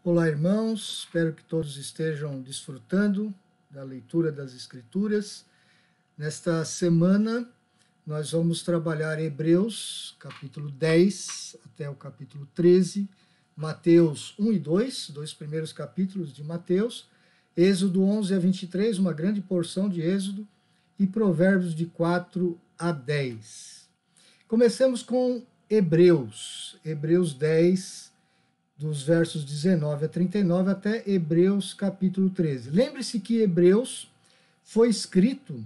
Olá, irmãos, espero que todos estejam desfrutando da leitura das Escrituras. Nesta semana, nós vamos trabalhar Hebreus, capítulo 10 até o capítulo 13, Mateus 1 e 2, dois primeiros capítulos de Mateus, Êxodo 11 a 23, uma grande porção de Êxodo, e Provérbios de 4 a 10. Comecemos com Hebreus 10, dos versos 19 a 39 até Hebreus capítulo 13. Lembre-se que Hebreus foi escrito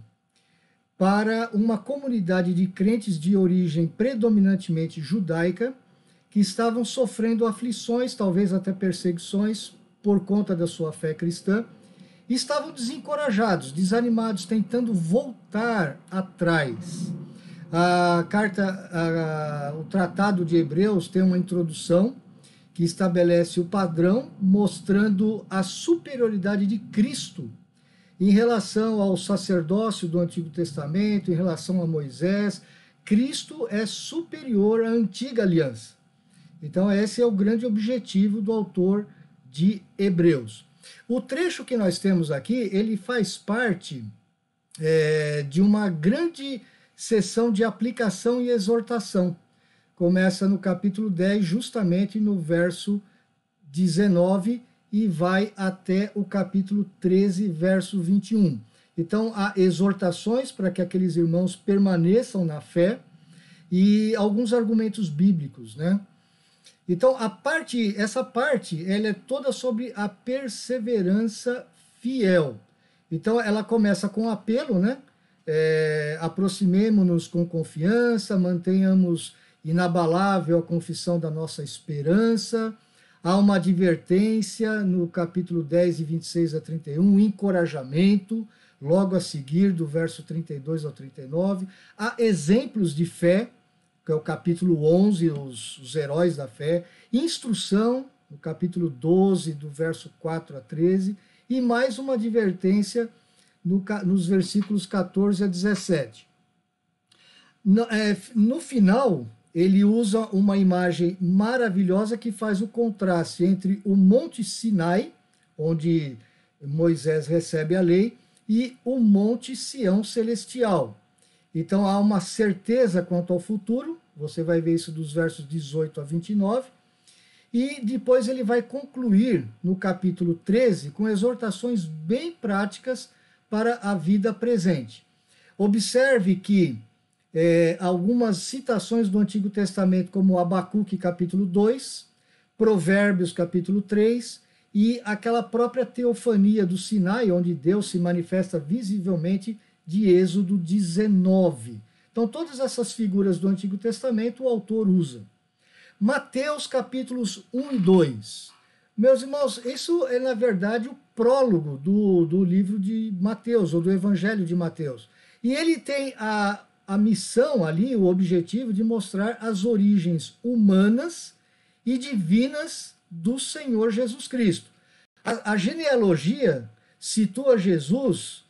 para uma comunidade de crentes de origem predominantemente judaica que estavam sofrendo aflições, talvez até perseguições, por conta da sua fé cristã, e estavam desencorajados, desanimados, tentando voltar atrás. O Tratado de Hebreus tem uma introdução que estabelece o padrão, mostrando a superioridade de Cristo em relação ao sacerdócio do Antigo Testamento, em relação a Moisés. Cristo é superior à antiga aliança. Então, esse é o grande objetivo do autor de Hebreus. O trecho que nós temos aqui, ele faz parte de uma grande sessão de aplicação e exortação. Começa no capítulo 10, justamente no verso 19, e vai até o capítulo 13, verso 21. Então, há exortações para que aqueles irmãos permaneçam na fé e alguns argumentos bíblicos, né? Então, essa parte, ela é toda sobre a perseverança fiel. Então, ela começa com apelo, né? Aproximemo-nos com confiança, mantenhamos inabalável a confissão da nossa esperança. Há uma advertência no capítulo 10, de 26 a 31, um encorajamento, logo a seguir, do verso 32 ao 39. Há exemplos de fé, que é o capítulo 11, os heróis da fé. Instrução, no capítulo 12, do verso 4 a 13. E mais uma advertência nos versículos 14 a 17. No final, ele usa uma imagem maravilhosa que faz o contraste entre o Monte Sinai, onde Moisés recebe a lei, e o Monte Sião celestial. Então há uma certeza quanto ao futuro, você vai ver isso dos versos 18 a 29, e depois ele vai concluir no capítulo 13 com exortações bem práticas para a vida presente. Observe que algumas citações do Antigo Testamento, como Abacuque, capítulo 2, Provérbios, capítulo 3, e aquela própria teofania do Sinai, onde Deus se manifesta visivelmente, de Êxodo 19. Então, todas essas figuras do Antigo Testamento o autor usa. Mateus, capítulos 1 e 2. Meus irmãos, isso é, na verdade, o prólogo do livro de Mateus, ou do Evangelho de Mateus. E ele tem a missão ali, o objetivo de mostrar as origens humanas e divinas do Senhor Jesus Cristo. A genealogia situa Jesus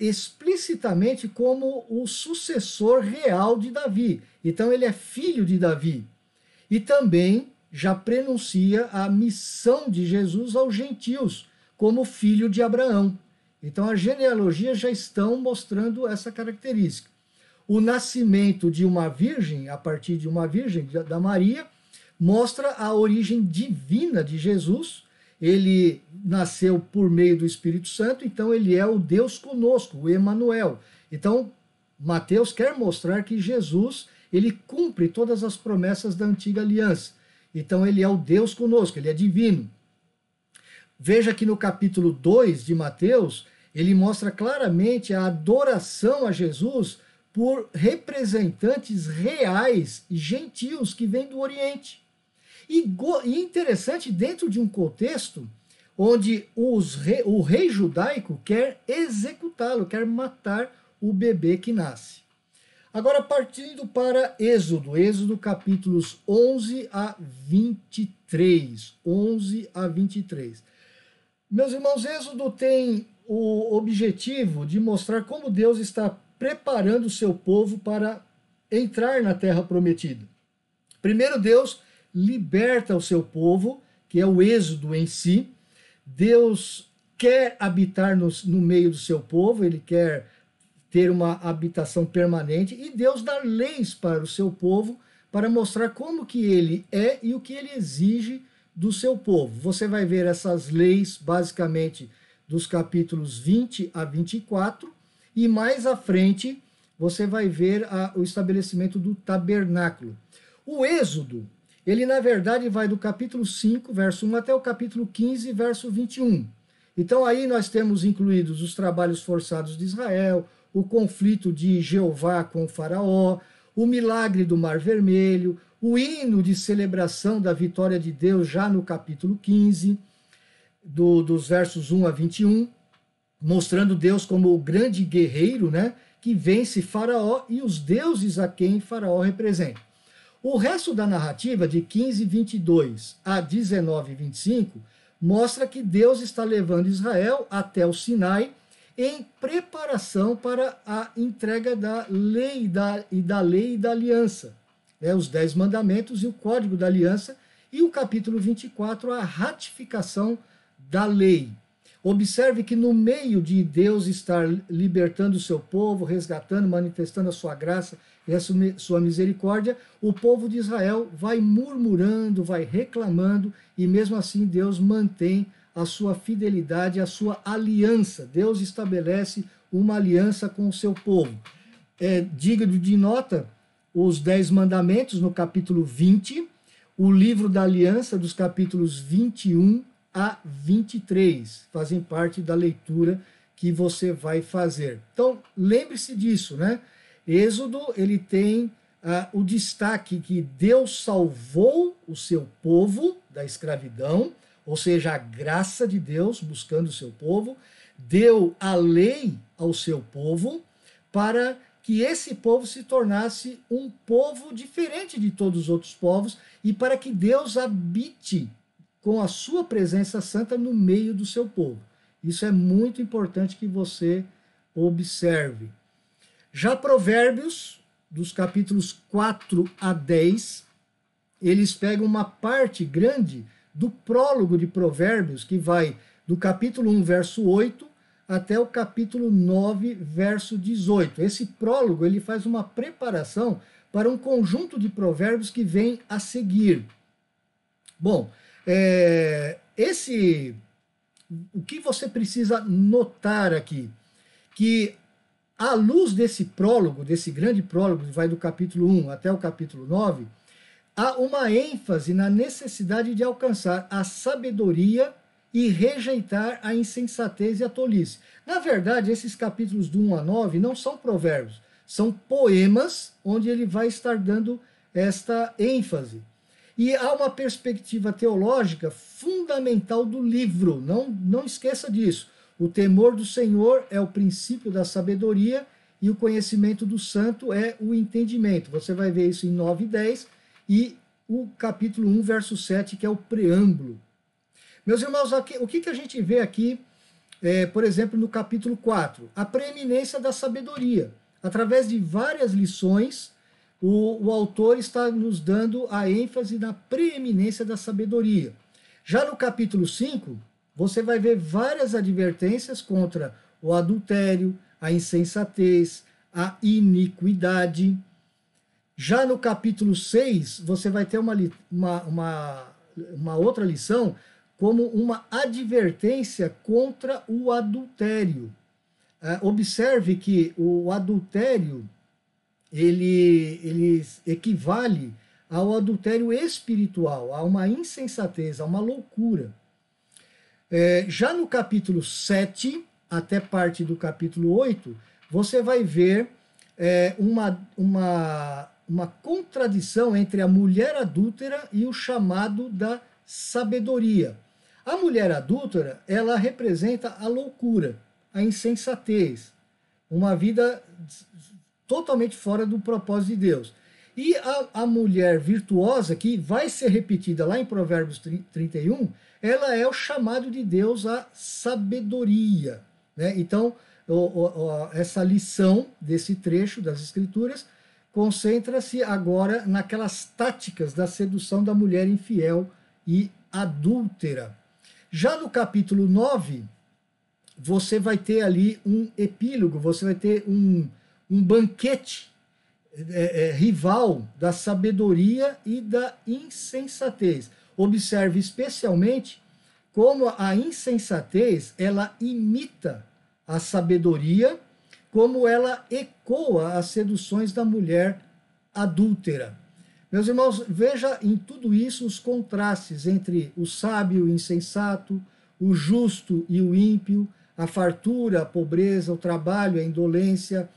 explicitamente como o sucessor real de Davi. Então ele é filho de Davi. E também já prenuncia a missão de Jesus aos gentios, como filho de Abraão. Então as genealogias já estão mostrando essa característica. O nascimento de uma virgem, a partir de uma virgem, da Maria, mostra a origem divina de Jesus. Ele nasceu por meio do Espírito Santo, então ele é o Deus conosco, o Emanuel. Então, Mateus quer mostrar que Jesus, ele cumpre todas as promessas da antiga aliança. Então, ele é o Deus conosco, ele é divino. Veja que no capítulo 2 de Mateus, ele mostra claramente a adoração a Jesus por representantes reais e gentios que vêm do Oriente. E interessante, dentro de um contexto onde o rei judaico quer executá-lo, quer matar o bebê que nasce. Agora, partindo para Êxodo capítulos 11 a 23. 11 a 23. Meus irmãos, Êxodo tem o objetivo de mostrar como Deus está preparando o seu povo para entrar na terra prometida. Primeiro, Deus liberta o seu povo, que é o êxodo em si. Deus quer habitar no meio do seu povo, ele quer ter uma habitação permanente, e Deus dá leis para o seu povo para mostrar como que ele é e o que ele exige do seu povo. Você vai ver essas leis basicamente dos capítulos 20 a 24, e mais à frente você vai ver o estabelecimento do tabernáculo. O Êxodo, ele na verdade vai do capítulo 5, verso 1, até o capítulo 15, verso 21. Então aí nós temos incluídos os trabalhos forçados de Israel, o conflito de Jeová com o faraó, o milagre do Mar Vermelho, o hino de celebração da vitória de Deus já no capítulo 15, dos versos 1 a 21, mostrando Deus como o grande guerreiro, né, que vence Faraó e os deuses a quem Faraó representa. O resto da narrativa, de 15, 22 a 19, 25, mostra que Deus está levando Israel até o Sinai em preparação para a entrega da lei e da aliança, né, os 10 mandamentos e o código da aliança, e o capítulo 24, a ratificação da lei. Observe que no meio de Deus estar libertando o seu povo, resgatando, manifestando a sua graça e a sua misericórdia, o povo de Israel vai murmurando, vai reclamando, e mesmo assim Deus mantém a sua fidelidade, a sua aliança. Deus estabelece uma aliança com o seu povo. Digno de nota, os 10 mandamentos no capítulo 20, o livro da aliança dos capítulos 21 a 23, fazem parte da leitura que você vai fazer. Então, lembre-se disso, né? Êxodo, ele tem o destaque que Deus salvou o seu povo da escravidão, ou seja, a graça de Deus buscando o seu povo, deu a lei ao seu povo para que esse povo se tornasse um povo diferente de todos os outros povos e para que Deus habite com a sua presença santa no meio do seu povo. Isso é muito importante que você observe. Já Provérbios, dos capítulos 4 a 10, eles pegam uma parte grande do prólogo de Provérbios, que vai do capítulo 1, verso 8, até o capítulo 9, verso 18. Esse prólogo ele faz uma preparação para um conjunto de provérbios que vem a seguir. Bom, o que você precisa notar aqui, que à luz desse prólogo, desse grande prólogo, que vai do capítulo 1 até o capítulo 9, há uma ênfase na necessidade de alcançar a sabedoria e rejeitar a insensatez e a tolice. Na verdade, esses capítulos do 1 a 9 não são provérbios, são poemas onde ele vai estar dando esta ênfase. E há uma perspectiva teológica fundamental do livro, não esqueça disso. O temor do Senhor é o princípio da sabedoria e o conhecimento do santo é o entendimento. Você vai ver isso em 9 e 10 e o capítulo 1, verso 7, que é o preâmbulo. Meus irmãos, o que a gente vê aqui, por exemplo, no capítulo 4? A preeminência da sabedoria. Através de várias lições, o autor está nos dando a ênfase na preeminência da sabedoria. Já no capítulo 5, você vai ver várias advertências contra o adultério, a insensatez, a iniquidade. Já no capítulo 6, você vai ter uma outra lição como uma advertência contra o adultério. Observe que o adultério ele equivale ao adultério espiritual, a uma insensatez, a uma loucura. Já no capítulo 7, até parte do capítulo 8, você vai ver uma contradição entre a mulher adúltera e o chamado da sabedoria. A mulher adúltera, ela representa a loucura, a insensatez, uma vida totalmente fora do propósito de Deus. E a mulher virtuosa, que vai ser repetida lá em Provérbios 31, ela é o chamado de Deus à sabedoria, né? Então, essa lição desse trecho das Escrituras concentra-se agora naquelas táticas da sedução da mulher infiel e adúltera. Já no capítulo 9, você vai ter ali um epílogo, você vai ter um banquete rival da sabedoria e da insensatez. Observe especialmente como a insensatez ela imita a sabedoria, como ela ecoa as seduções da mulher adúltera. Meus irmãos, veja em tudo isso os contrastes entre o sábio e o insensato, o justo e o ímpio, a fartura, a pobreza, o trabalho, a indolência,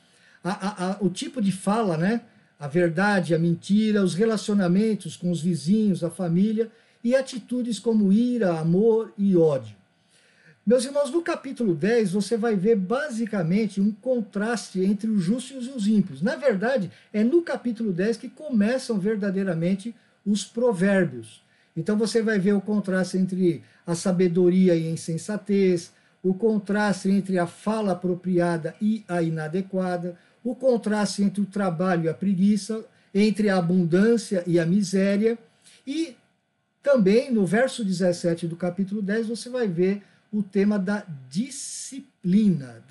o tipo de fala, né? A verdade, a mentira, os relacionamentos com os vizinhos, a família e atitudes como ira, amor e ódio. Meus irmãos, no capítulo 10 você vai ver basicamente um contraste entre os justos e os ímpios. Na verdade, é no capítulo 10 que começam verdadeiramente os provérbios. Então você vai ver o contraste entre a sabedoria e a insensatez, o contraste entre a fala apropriada e a inadequada, o contraste entre o trabalho e a preguiça, entre a abundância e a miséria. E também no verso 17 do capítulo 10 você vai ver o tema da disciplina,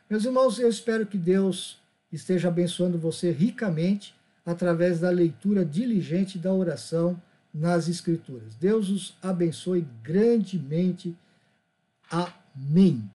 Meus irmãos, eu espero que Deus esteja abençoando você ricamente através da leitura diligente da oração nas Escrituras. Deus os abençoe grandemente. Amém.